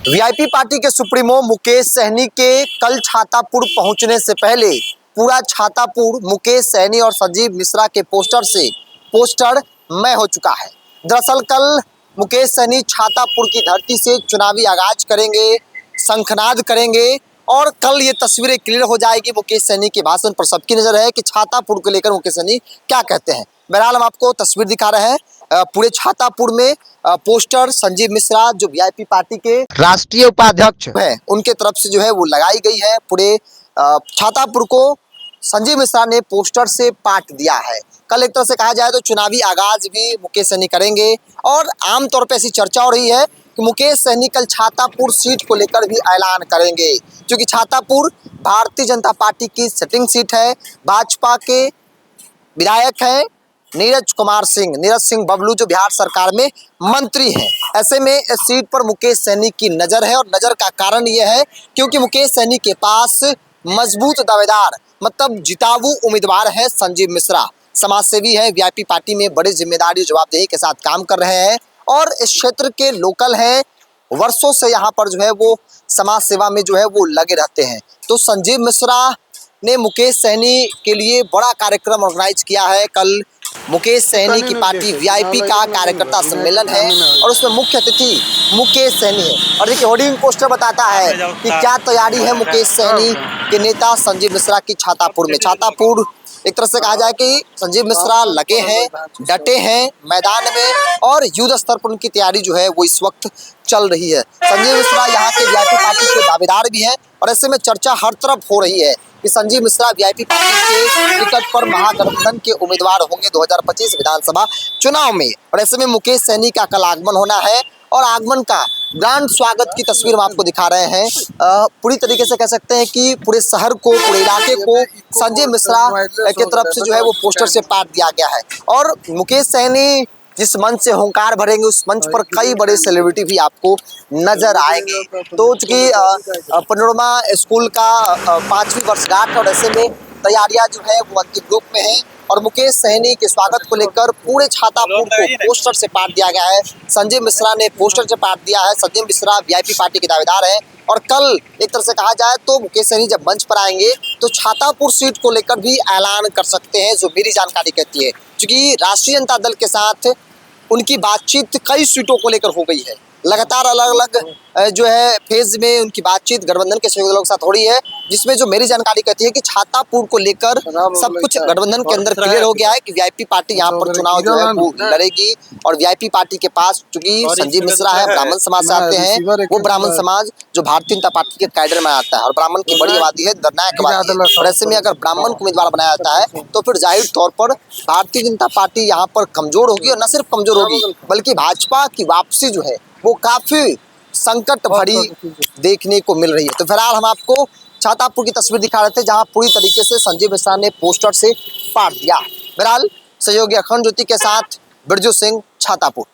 VIP party के supremo Mukesh Sahni के कल छातापुर पहुंचने से पहले पूरा छातापुर मुकेश सहनी और संजीव मिश्रा के पोस्टरमय हो चुका है। दरअसल कल मुकेश सहनी छातापुर की धरती से चुनावी आगाज करेंगे, शंखनाद करेंगे और कल ये तस्वीरें क्लियर हो जाएगी मुकेश सहनी के भाषण पर। सबकी नजर है कि छातापुर को लेकर मुकेश सहनी क्या कहते हैं। बहरहाल हम आपको तस्वीर दिखा रहे हैं। पूरे छातापुर में पोस्टर संजीव मिश्रा जो वीआईपी पार्टी के राष्ट्रीय उपाध्यक्ष हैं उनके तरफ से जो है वो लगाई गई है। पूरे छातापुर को संजीव मिश्रा ने पोस्टर से पाट दिया है। कल एक तरह से कहा जाए तो चुनावी आगाज भी मुकेश सहनी करेंगे और आमतौर पर ऐसी चर्चा हो रही है कि मुकेश सहनी कल छातापुर सीट को लेकर भी ऐलान करेंगे, क्योंकि छातापुर भारतीय जनता पार्टी की सिटिंग सीट है। भाजपा के विधायक हैं नीरज सिंह बबलू जो बिहार सरकार में मंत्री हैं। ऐसे में इस सीट पर मुकेश सहनी की नजर है और नजर का कारण यह है क्योंकि मुकेश सहनी के पास मजबूत दावेदार मतलब जिताऊ उम्मीदवार है संजीव मिश्रा। समाजसेवी है, वीआईपी पार्टी में बड़ी जिम्मेदारी जवाबदेही के साथ काम कर रहे हैं और इस क्षेत्र के लोकल हैं। वर्षों से यहाँ पर जो है वो समाज सेवा में जो है वो लगे रहते हैं। तो संजीव मिश्रा ने मुकेश सहनी के लिए बड़ा कार्यक्रम ऑर्गेनाइज किया है। कल मुकेश सहनी की पार्टी वीआईपी का कार्यकर्ता सम्मेलन है और उसमें मुख्य अतिथि मुकेश सहनी है। और देखिए होर्डिंग पोस्टर बताता है कि क्या तैयारी है मुकेश सहनी के नेता संजीव मिश्रा की छातापुर में। छातापुर एक तरह से कहा जाए कि संजीव मिश्रा लगे हैं, डटे हैं मैदान में और युद्ध स्तर पर उनकी तैयारी जो है वो इस वक्त चल रही है। संजीव मिश्रा यहाँ के वीआईपी पार्टी के दावेदार भी हैं और ऐसे में चर्चा हर तरफ हो रही है कि संजीव मिश्रा वीआईपी पार्टी के टिकट पर महागठबंधन के उम्मीदवार होंगे 2025 विधानसभा चुनाव में। और ऐसे में मुकेश सहनी का कल आगमन होना है और आगमन का ग्रांड स्वागत की तस्वीर हम आपको दिखा रहे हैं। पूरी तरीके से कह सकते हैं कि पूरे शहर को, पूरे इलाके को संजीव मिश्रा की तरफ से जो है वो पोस्टर से पाट दिया गया है। और मुकेश सहनी जिस मंच से हुंकार भरेंगे उस मंच पर कई बड़े सेलिब्रिटी भी आपको नजर आएंगे। तो चूंकि पनोरमा स्कूल का 5वीं वर्षगांठ और ऐसे में तैयारियां जो है वो अंतिम रूप में है और मुकेश सहनी के स्वागत को लेकर पूरे छातापुर को पोस्टर से पाट दिया गया है। संजीव मिश्रा ने पोस्टर से पाट दिया है। संजीव मिश्रा वीआईपी पार्टी के दावेदार हैं और कल एक तरह से कहा जाए तो मुकेश सहनी जब मंच पर आएंगे तो छातापुर सीट को लेकर भी ऐलान कर सकते हैं, जो मेरी जानकारी कहती है। क्योंकि राष्ट्रीय जनता दल के साथ उनकी बातचीत कई सीटों को लेकर हो गई है। लगातार अलग अलग जो है फेज में उनकी बातचीत गठबंधन के सहयोगी दलों के साथ हो रही है, जिसमें जो मेरी जानकारी कहती है कि छातापुर को लेकर सब कुछ गठबंधन के अंदर क्लियर हो गया है कि वीआईपी पार्टी यहाँ पर चुनाव जो है वो लड़ेगी। और वीआईपी पार्टी के पास चूंकि संजीव मिश्रा है, ब्राह्मण समाज से आते हैं, वो ब्राह्मण समाज जो भारतीय जनता पार्टी के कैडर में आता है और ब्राह्मण की बड़ी आबादी है, निर्णायक आबादी है। और ऐसे में अगर ब्राह्मण को उम्मीदवार बनाया जाता है तो फिर जाहिर तौर पर भारतीय जनता पार्टी यहाँ पर कमजोर होगी और न सिर्फ कमजोर होगी बल्कि भाजपा की वापसी जो है वो काफी संकट भरी देखने को मिल रही है। तो फिलहाल हम आपको छातापुर की तस्वीर दिखा रहे थे जहां पूरी तरीके से संजीव मिश्रा ने पोस्टर से पाट दिया। बहरहाल सहयोगी अखंड ज्योति के साथ बिरजू सिंह, छातापुर।